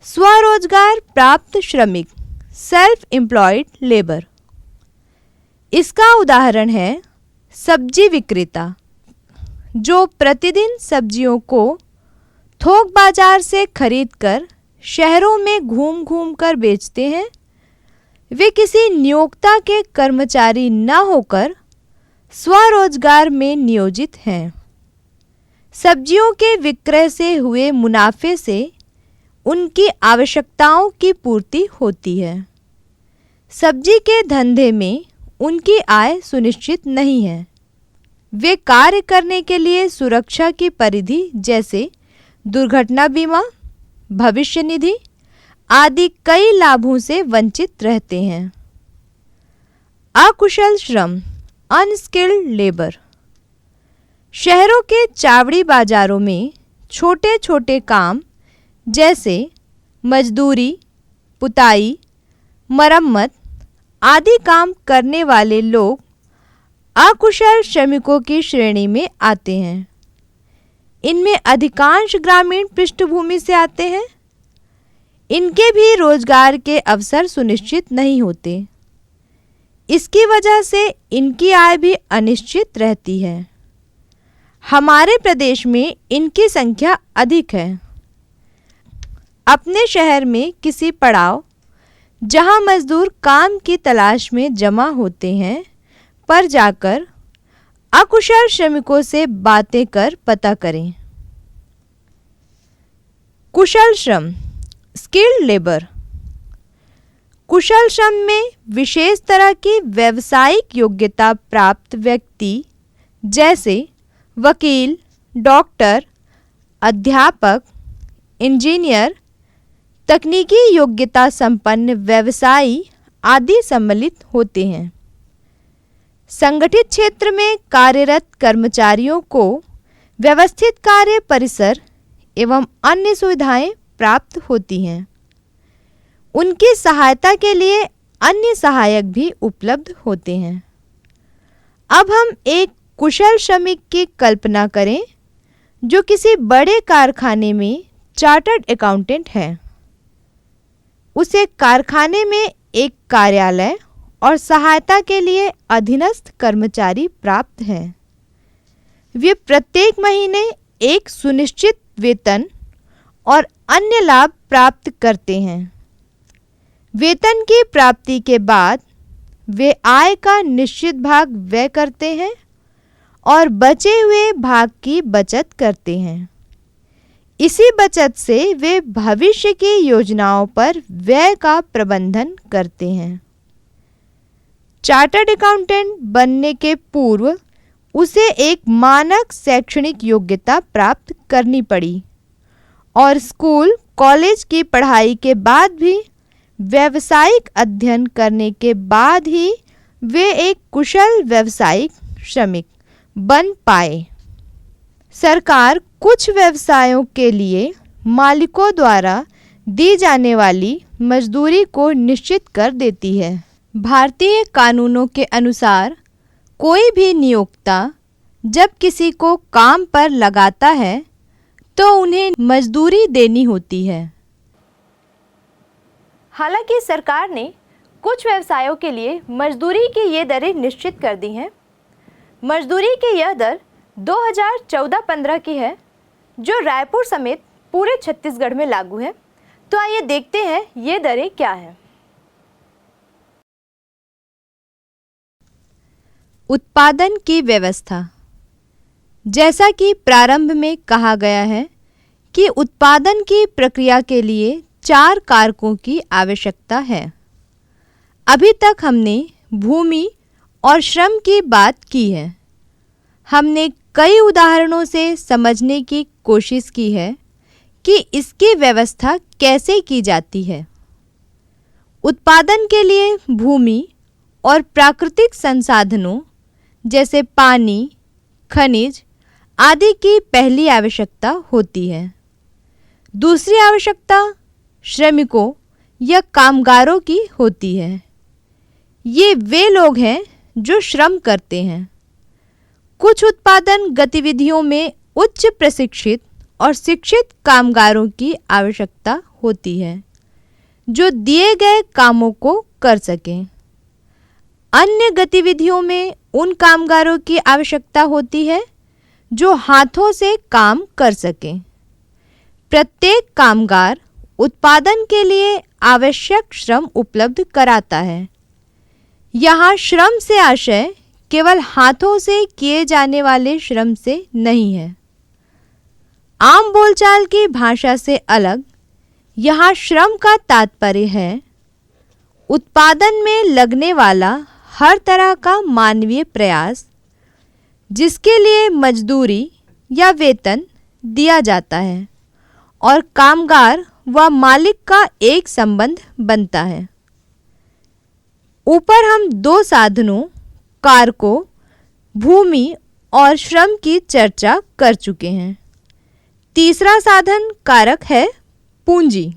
स्वरोजगार प्राप्त श्रमिक, सेल्फ एम्प्लॉयड लेबर। इसका उदाहरण है सब्जी विक्रेता, जो प्रतिदिन सब्जियों को थोक बाजार से खरीदकर शहरों में घूम घूम कर बेचते हैं। वे किसी नियोक्ता के कर्मचारी न होकर स्वरोजगार में नियोजित हैं। सब्जियों के विक्रय से हुए मुनाफे से उनकी आवश्यकताओं की पूर्ति होती है। सब्जी के धंधे में उनकी आय सुनिश्चित नहीं है। वे कार्य करने के लिए सुरक्षा की परिधि जैसे दुर्घटना बीमा, भविष्य निधि आदि कई लाभों से वंचित रहते हैं। अकुशल श्रम, अनस्किल्ड लेबर। शहरों के चावड़ी बाजारों में छोटे छोटे काम जैसे मजदूरी, पुताई, मरम्मत आदि काम करने वाले लोग अकुशल श्रमिकों की श्रेणी में आते हैं। इनमें अधिकांश ग्रामीण पृष्ठभूमि से आते हैं। इनके भी रोजगार के अवसर सुनिश्चित नहीं होते। इसकी वजह से इनकी आय भी अनिश्चित रहती है। हमारे प्रदेश में इनकी संख्या अधिक है। अपने शहर में किसी पड़ाव जहां मजदूर काम की तलाश में जमा होते हैं पर जाकर अकुशल श्रमिकों से बातें कर पता करें। कुशल श्रम, स्किल्ड लेबर। कुशल श्रम में विशेष तरह की व्यावसायिक योग्यता प्राप्त व्यक्ति जैसे वकील, डॉक्टर, अध्यापक, इंजीनियर, तकनीकी योग्यता संपन्न व्यवसायी आदि सम्मिलित होते हैं। संगठित क्षेत्र में कार्यरत कर्मचारियों को व्यवस्थित कार्य परिसर एवं अन्य सुविधाएं प्राप्त होती हैं। उनकी सहायता के लिए अन्य सहायक भी उपलब्ध होते हैं। अब हम एक कुशल श्रमिक की कल्पना करें जो किसी बड़े कारखाने में चार्टर्ड अकाउंटेंट है। उसे कारखाने में एक कार्यालय और सहायता के लिए अधीनस्थ कर्मचारी प्राप्त हैं। वे प्रत्येक महीने एक सुनिश्चित वेतन और अन्य लाभ प्राप्त करते हैं। वेतन की प्राप्ति के बाद वे आय का निश्चित भाग व्यय करते हैं और बचे हुए भाग की बचत करते हैं। इसी बचत से वे भविष्य की योजनाओं पर व्यय का प्रबंधन करते हैं। चार्टर्ड अकाउंटेंट बनने के पूर्व उसे एक मानक शैक्षणिक योग्यता प्राप्त करनी पड़ी और स्कूल, कॉलेज की पढ़ाई के बाद भी व्यावसायिक अध्ययन करने के बाद ही वे एक कुशल व्यावसायिक श्रमिक बन पाए। सरकार कुछ व्यवसायों के लिए मालिकों द्वारा दी जाने वाली मजदूरी को निश्चित कर देती है। भारतीय कानूनों के अनुसार कोई भी नियोक्ता जब किसी को काम पर लगाता है तो उन्हें मजदूरी देनी होती है। हालांकि सरकार ने कुछ व्यवसायों के लिए मजदूरी की ये दरें निश्चित कर दी हैं। मजदूरी की यह दर 2014-15 की है, जो रायपुर समेत पूरे छत्तीसगढ़ में लागू है। तो आइए देखते हैं ये दरें क्या हैं। उत्पादन की व्यवस्था। जैसा कि प्रारंभ में कहा गया है कि उत्पादन की प्रक्रिया के लिए 4 कारकों की आवश्यकता है। अभी तक हमने भूमि और श्रम की बात की है। हमने कई उदाहरणों से समझने की कोशिश की है कि इसकी व्यवस्था कैसे की जाती है। उत्पादन के लिए भूमि और प्राकृतिक संसाधनों जैसे पानी, खनिज आदि की पहली आवश्यकता होती है। दूसरी आवश्यकता श्रमिकों या कामगारों की होती है। ये वे लोग हैं जो श्रम करते हैं। कुछ उत्पादन गतिविधियों में उच्च प्रशिक्षित और शिक्षित कामगारों की आवश्यकता होती है जो दिए गए कामों को कर सकें। अन्य गतिविधियों में उन कामगारों की आवश्यकता होती है जो हाथों से काम कर सकें। प्रत्येक कामगार उत्पादन के लिए आवश्यक श्रम उपलब्ध कराता है। यहाँ श्रम से आशय केवल हाथों से किए जाने वाले श्रम से नहीं है। आम बोलचाल की भाषा से अलग यहाँ श्रम का तात्पर्य है उत्पादन में लगने वाला हर तरह का मानवीय प्रयास जिसके लिए मजदूरी या वेतन दिया जाता है और कामगार व मालिक का एक संबंध बनता है। ऊपर हम दो साधनों कारकों, भूमि और श्रम की चर्चा कर चुके हैं। तीसरा साधन कारक है पूंजी।